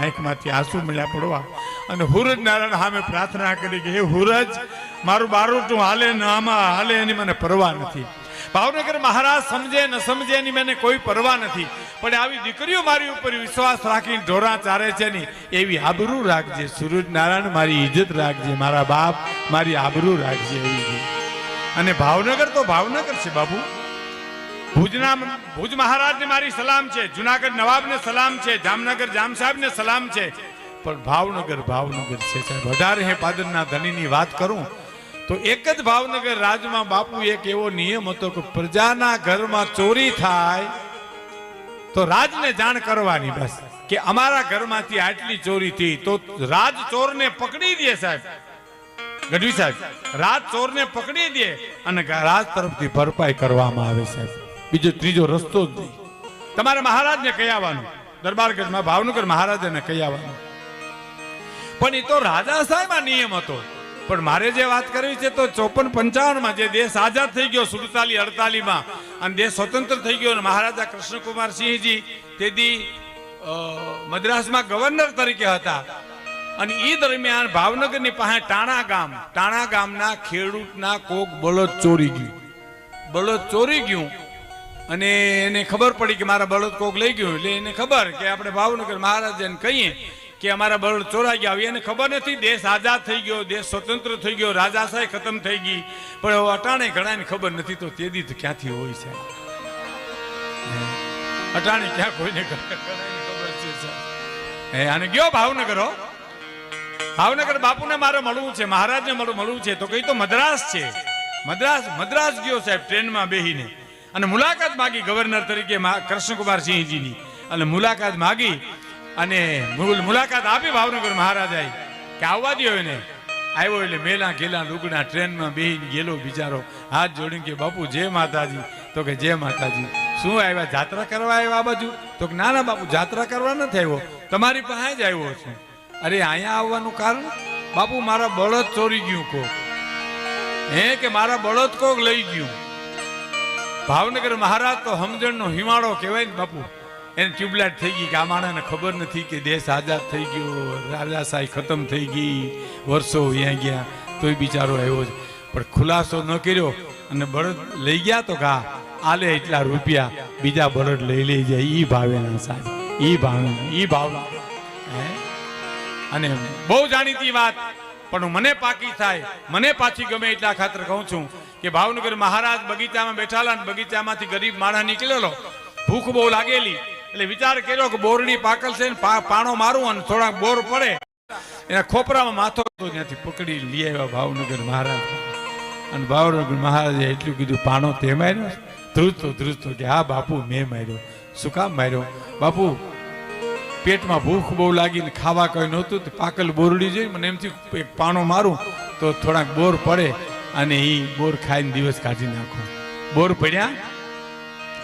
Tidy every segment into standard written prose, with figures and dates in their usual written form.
આંખમાંથી આંસુ મળ્યા પડવા અને હુરજ નારાયણ સામે પ્રાર્થના કરી કે હે હુરજ, મારું બારોટું હાલે ન આમાં હાલે એની મને પરવા નથી. ભાવનગર મહારાજ સમજે ન સમજે એની મને કોઈ પરવા નથી, પણ આવી દીકરીઓ મારી ઉપર વિશ્વાસ રાખીને ઢોરા ચારે છે ને એવી આબરૂ રાખજે સૂરજ નારાયણ, મારી ઇજ્જત રાખજે, મારા બાપ મારી આબરૂ રાખજે એવી. અને ભાવનગર તો ભાવનગર છે બાપુ. ભુજ મહારાજને મારી સલામ છે, જુનાગઢ નવાબને સલામ છે, જામનગર જામ સાહેબને સલામ છે, પણ ભાવનગર ભાવનગર છે સાહેબ. 18 પાદરના ધણીની વાત કરું તો એક જ ભાવનગર રાજમાં બાપુ એક એવો નિયમ હતો કે પ્રજાના ઘરમાં ચોરી થાય તો રાજને જાણ કરવાની, બસ કે અમારા ઘરમાંથી આટલી ચોરી થઈ તો રાજ ચોરને પકડી દે સાહેબ. ગઢવી સાહેબ, રાજ ચોરને પકડી દે અને રાજ તરફથી ભરપાઈ કરવામાં આવે સાહેબ. બીજો ત્રીજો રસ્તો જ નહીં. તમારે મહારાજને કહી આવવાનું, દરબારગઢમાં ભાવનગર મહારાજને કહી આવવાનું. પણ એ તો રાજા સાહેબ આ નિયમ હતો. પણ મારે જે વાત કરવી છે તો 54-55 જે દેશ આઝાદ થઈ ગયો, 47-48 અને દેશ સ્વતંત્ર થઈ ગયો, મહારાજા કૃષ્ણકુમાર સિંહજી તેથી મદ્રાસમાં ગવર્નર તરીકે હતા. અને એ દરમિયાન ભાવનગરની પાસે ટાણા ગામના ખેડૂતના કોક બળદ ચોરી ગયું અને એને ખબર પડી કે મારા બળદ કોક લઈ ગયું. એટલે એને ખબર કે આપણે ભાવનગર મહારાજાને કહીએ કે અમારા બળદ ચોરાઈ ગયા. એને ખબર નથી દેશ આઝાદ થઈ ગયો, દેશ સ્વતંત્ર થઈ ગયો, રાજાશાહી ખતમ થઈ ગઈ, પણ અટાણે ઘણાને ખબર નથી. તો તે દી ક્યાંથી હોય છે અટાણે ક્યાં કોઈને ખબર છે. અને ગયો ભાવનગર. ભાવનગર બાપુને મારે મળવું છે, મહારાજને મળવું છે. તો કઈ તો મદ્રાસ છે, મદ્રાસ ગયો સાહેબ ટ્રેનમાં બેહીને અને મુલાકાત માગી ગવર્નર તરીકે કૃષ્ણકુમાર સિંહજીની. અને મુલાકાત માગી અને મુલાકાત આપી ભાવનગર મહારાજાએ કે આવવા દો એને. આવ્યો એટલે મેલા ગેલા લુગડા ટ્રેનમાં બેહીને ગયેલો બિચારો, હાથ જોડીને કે બાપુ જય માતાજી. તો કે જય માતાજી. શું આવ્યા, જાત્રા કરવા આવ્યા આ બાજુ? તો કે ના બાપુ જાત્રા કરવા નથી આવ્યો, તમારી પાસે જ આવ્યો છું. અરે અહીંયા આવવાનું કારણ? બાપુ મારા બળદ ચોરી ગયું કોક. કે મારા બળદ કોક લઈ ગયું. ભાવનગર મહારાજ તો સમજણનો હિમાળો કહેવાય ને બાપુ. એને ટ્યુબલાઇટ થઈ ગઈ કે આ માણસને ખબર નથી કે દેશ આઝાદ થઈ ગયો, રાજાશાહી ખતમ થઈ ગઈ, વર્ષો વ્યાં ગયા, તોય બિચારો આવ્યો જ. પણ ખુલાસો ન કર્યો અને બળદ લઈ ગયા તો કા આલે એટલા રૂપિયા બીજા બળદ લઈ જાય. ઈ ભાવેના સાહેબ, ઈ ભાવના. અને બહુ જાણીતી વાત, પણ મને પાકી થાય, મને પાછી ગમે એટલા ખાતર કહું છું કે ભાવનગર મહારાજ બગીચામાં બેઠાલા અને બગીચામાંથી ગરીબ માણસ નીકળેલો, ભૂખ બહુ લાગેલી. એટલે વિચાર કર્યો કે બોરડી પાકલ છે ને પાણો મારું અને થોડાક બોર પડે એના ખોપરામાં માથો તો ત્યાંથી પકડી લઈ આવ્યા ભાવનગર મહારાજ. અને ભાવનગર મહારાજે એટલું કીધું, પાણો તે માર્યો? ધ્રુજતો કે હા બાપુ મેં માર્યો. શું કામ માર્યો? બાપુ પેટમાં ભૂખ બહુ લાગીને ખાવા કઈ નહોતું, પાકલ બોરડી જોઈ મને એમથી એક પાણો મારું તો થોડાક બોર પડે અને એ બોર ખાઈને દિવસ કાઢી નાખો. બોર પડ્યા?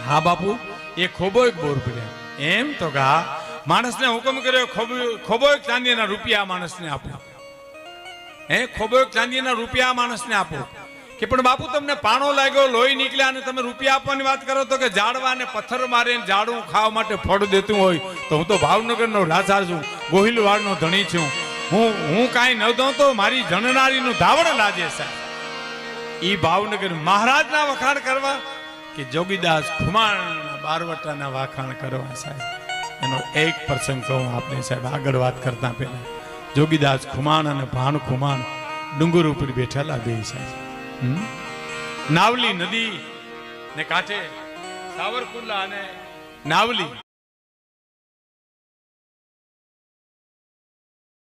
હા બાપુ એ ખોબો એક બોર પડ્યા. એમ તો કે હા. માણસને હુકમ કર્યો ખોબો એક ચાંદીના રૂપિયા માણસને આપો. ખોબો એક ચાંદીના રૂપિયા માણસને આપો. કે પણ બાપુ તમને પાણો લાગ્યો, લોહી નીકળ્યા અને તમે રૂપિયા આપવાની વાત કરો તો કે ઝાડવાને પથ્થર મારે ઝાડું ખાવા માટે ફળ દેતું હોય તો હું તો ભાવનગરનો રાજા છું, ગોહિલવાડનો ધણી છું, હું કાંઈ ન દઉં તો મારી જણનારીનું ધાવણ લાજે સાહેબ. ઈ ભાવનગર મહારાજના વખાણ કરવા કે જોગીદાસ ખુમાણના બારવટાના વખાણ કરવા સાહેબ. એનો એક પ્રસંગ કહું આપણે સાહેબ આગળ વાત કરતા પહેલા. જોગીદાસ ખુમાણ અને ભાણ ખુમાણ ડુંગર ઉપર બેઠેલા બે સાહેબ. નાવલી નદી ને કાંઠે સાવરકુંડલા અને નાવલી